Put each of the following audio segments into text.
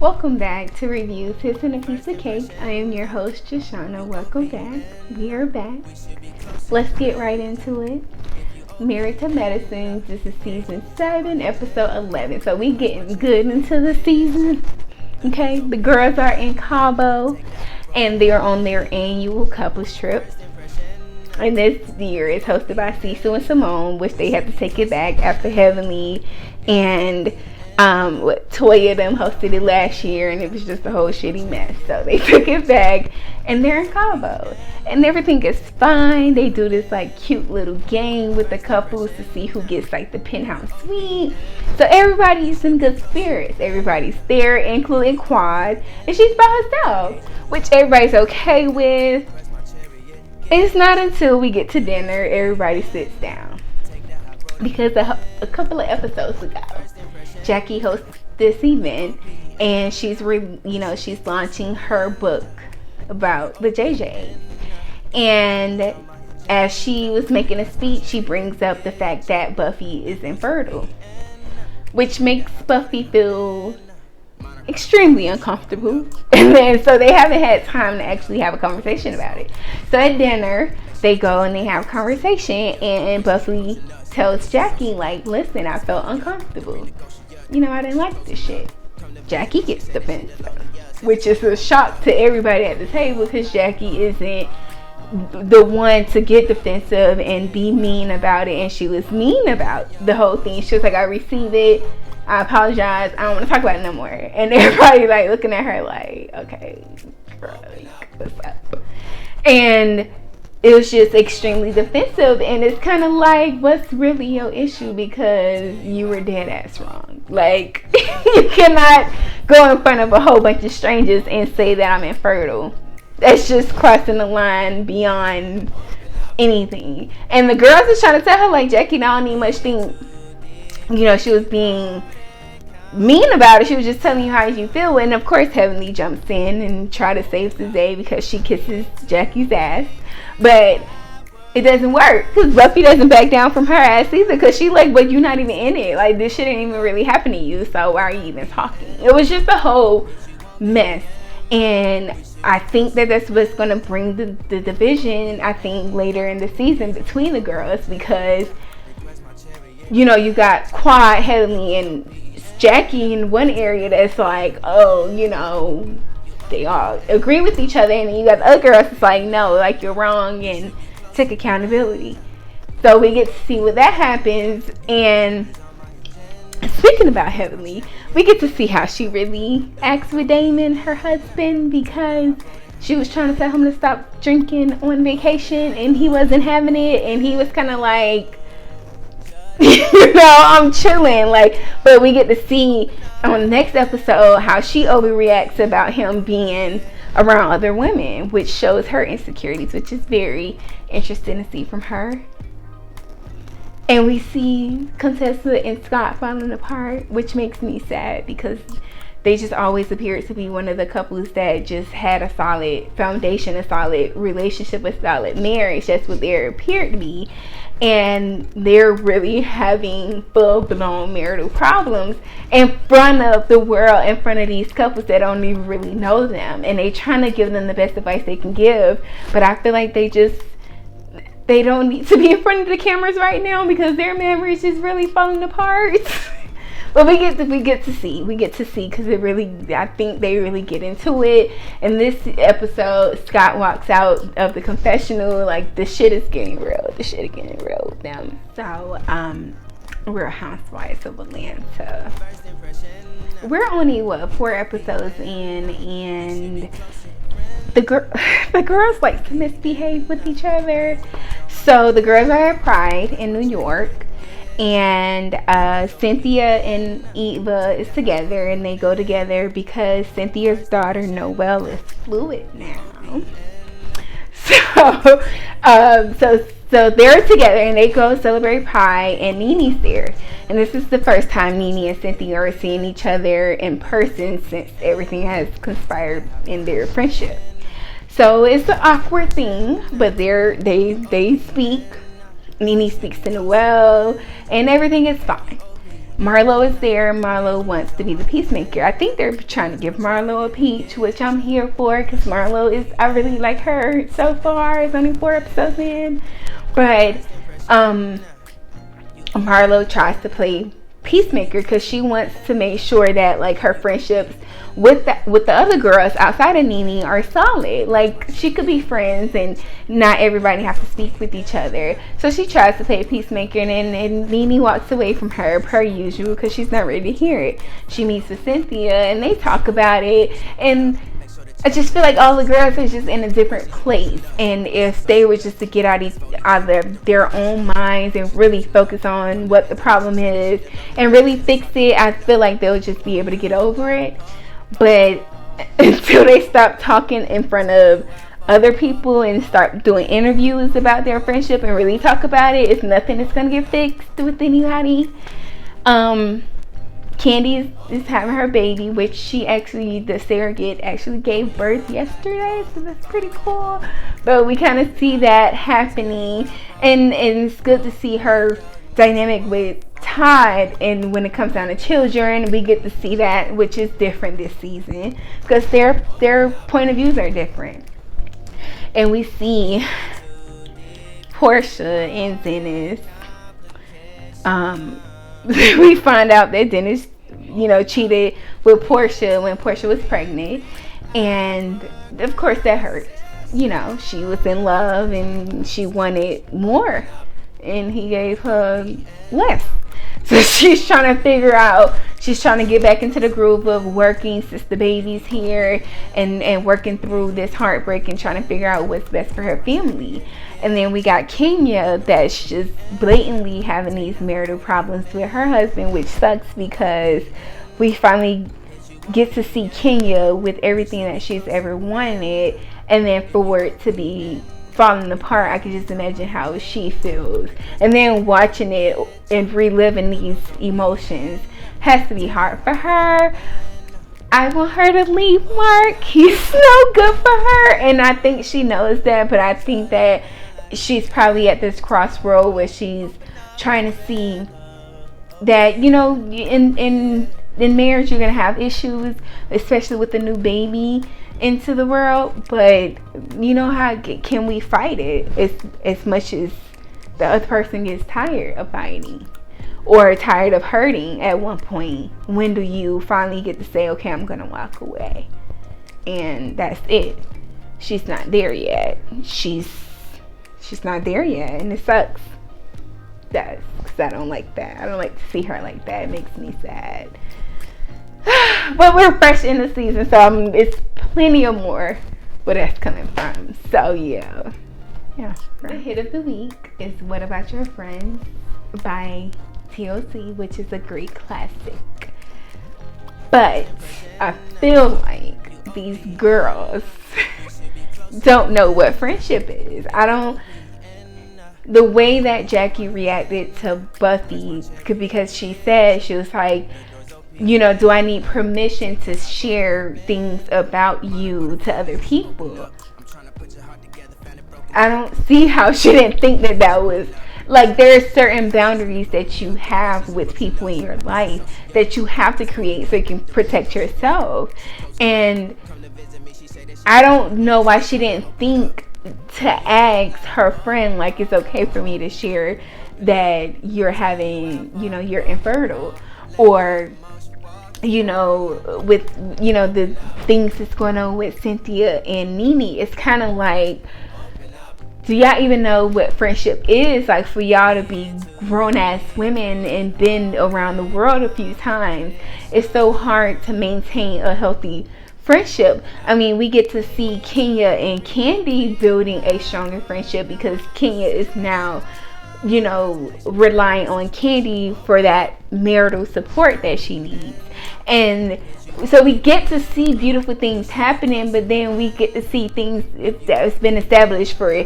Welcome back to Reviews Hits and a Piece of Cake. I am your host, Jashana. Welcome back. We are back. Let's get right into it. Married to Medicine. This is season 7, episode 11. So we getting good into the season. Okay, the girls are in Cabo and they're on their annual couples trip. And this year is hosted by Cecil and Simone, which they have to take it back after Heavenly and Toya them hosted it last year, and it was just a whole shitty mess. So they took it back, and they're in Cabo, and everything is fine. They do this like cute little game with the couples to see who gets like the penthouse suite. So everybody's in good spirits. Everybody's there, including Quad, and she's by herself, which everybody's okay with. It's not until we get to dinner everybody sits down, because a couple of episodes ago, Jackie hosts this event, and she's launching her book about the JJs. And as she was making a speech, she brings up the fact that Buffy is infertile, which makes Buffy feel extremely uncomfortable. And then so they haven't had time to actually have a conversation about it. So at dinner, they go and they have a conversation, and Buffy tells Jackie, like, listen, I felt uncomfortable. I didn't like this shit. Jackie gets defensive, which is a shock to everybody at the table, because Jackie isn't the one to get defensive and be mean about it. And she was mean about the whole thing. She was like, I receive it, I apologize, I don't want to talk about it no more. And everybody like looking at her like, okay, girl, what's up? And it was just extremely defensive, and it's kind of like, what's really your issue? Because you were dead ass wrong. Like, you cannot go in front of a whole bunch of strangers and say that I'm infertile. That's just crossing the line beyond anything. And the girls was trying to tell her, like, Jackie, I don't need much thing. She was being mean about it. She was just telling you how you feel. And of course, Heavenly jumps in and try to save the day because she kisses Jackie's ass. But it doesn't work, because Buffy doesn't back down from her ass either, because she like, but you're not even in it. Like, this shit ain't even really happen to you, so why are you even talking? It was just a whole mess. And I think that that's what's going to bring the division, I think, later in the season between the girls, because you got Quad, Heavenly, and Jackie in one area that's like, oh, they all agree with each other, and then you got the other girls that's like, no, like, you're wrong, and take accountability. So we get to see what that happens. And speaking about Heavenly, we get to see how she really acts with Damon, her husband, because she was trying to tell him to stop drinking on vacation, and he wasn't having it, and he was kind of like, I'm chilling, like. But we get to see on the next episode how she overreacts about him being around other women, which shows her insecurities, which is very interesting to see from her. And we see Contessa and Scott falling apart, which makes me sad, because they just always appeared to be one of the couples that just had a solid foundation, a solid relationship, a solid marriage. That's what they appeared to be. And they're really having full-blown marital problems in front of the world, in front of these couples that don't even really know them. And they're trying to give them the best advice they can give. But I feel like they don't need to be in front of the cameras right now, because their marriage is really falling apart. But we get to see, because it really, I think they really get into it. In this episode, Scott walks out of the confessional like, the shit is getting real. The shit is getting real with them. So, Real Housewives of Atlanta. We're only 4 episodes in, and the girls like to misbehave with each other. So the girls are at Pride in New York. And Cynthia and Eva is together, and they go together because Cynthia's daughter Noelle is fluid now. So they're together, and they go celebrate Pride, and Nene's there. And this is the first time Nene and Cynthia are seeing each other in person since everything has conspired in their friendship. So it's an awkward thing, but they speak. Nene speaks to Noelle, and everything is fine. Marlo is there. Marlo wants to be the peacemaker. I think they're trying to give Marlo a peach, which I'm here for, because Marlo is, I really like her so far. It's only 4 episodes in. But Marlo tries to play peacemaker because she wants to make sure that like her friendships with the other girls outside of Nene are solid. Like, she could be friends and not everybody has to speak with each other. So she tries to play peacemaker, and Nene walks away from her per usual because she's not ready to hear it. She meets with Cynthia and they talk about it, and I just feel like all the girls are just in a different place. And if they were just to get out of their own minds and really focus on what the problem is and really fix it, I feel like they'll just be able to get over it. But until they stop talking in front of other people and start doing interviews about their friendship and really talk about it, it's nothing that's going to get fixed with anybody. Candy is having her baby, which the surrogate actually gave birth yesterday, so that's pretty cool. But we kind of see that happening, and it's good to see her dynamic with Todd. And when it comes down to children, we get to see that, which is different this season because their point of views are different. And we see Portia and Dennis. We find out that Dennis, cheated with Portia when Portia was pregnant, and of course that hurt. She was in love and she wanted more, and he gave her less. So she's trying to get back into the groove of working since the baby's here, and working through this heartbreak and trying to figure out what's best for her family. And then we got Kenya, that's just blatantly having these marital problems with her husband, which sucks because we finally get to see Kenya with everything that she's ever wanted, and then for it to be falling apart, I can just imagine how she feels. And then watching it and reliving these emotions has to be hard for her. I want her to leave Mark. He's no good for her, and I think she knows that. But I think that she's probably at this crossroad where she's trying to see that, in marriage you're gonna have issues, especially with the new baby into the world. But how can we fight it as much as the other person gets tired of fighting or tired of hurting at one point? When do you finally get to say, okay, I'm gonna walk away? And that's it. She's not there yet. She's not there yet, and it sucks. Because I don't like that. I don't like to see her like that. It makes me sad. But we're fresh in the season, so it's plenty of more where that's coming from. So yeah. The hit of the week is What About Your Friends by TLC, which is a great classic. But I feel like these girls don't know what friendship is. The way that Jackie reacted to Buffy, because she said, she was like, do I need permission to share things about you to other people? I don't see how she didn't think that was, like, there are certain boundaries that you have with people in your life that you have to create so you can protect yourself. And I don't know why she didn't think to ask her friend, like, it's okay for me to share that you're having, you're infertile, or with the things that's going on with Cynthia and Nene. It's kind of like, do y'all even know what friendship is? Like, for y'all to be grown-ass women and been around the world a few times, it's so hard to maintain a healthy friendship. I mean, we get to see Kenya and Candy building a stronger friendship because Kenya is now, relying on Candy for that marital support that she needs. And so we get to see beautiful things happening, but then we get to see things that's been established for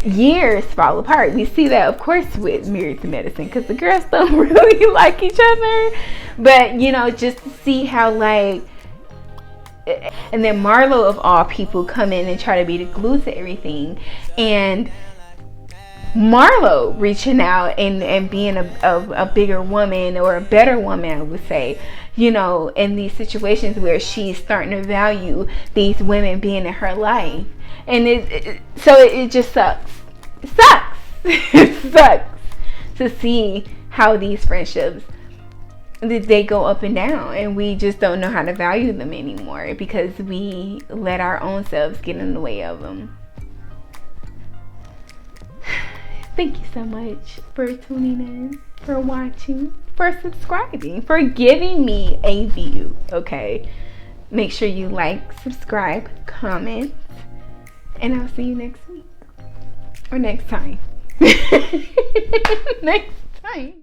years fall apart. We see that, of course, with Married to Medicine, because the girls don't really like each other. But, just to see how, like, and then Marlo, of all people, come in and try to be the glue to everything. And Marlo reaching out and being a bigger woman, or a better woman, I would say, in these situations where she's starting to value these women being in her life. And it just sucks. It sucks. It sucks to see how these friendships, they go up and down, and we just don't know how to value them anymore because we let our own selves get in the way of them. Thank you so much for tuning in, for watching, for subscribing, for giving me a view. Okay, make sure you like, subscribe, comment, and I'll see you next week, or next time. Next time.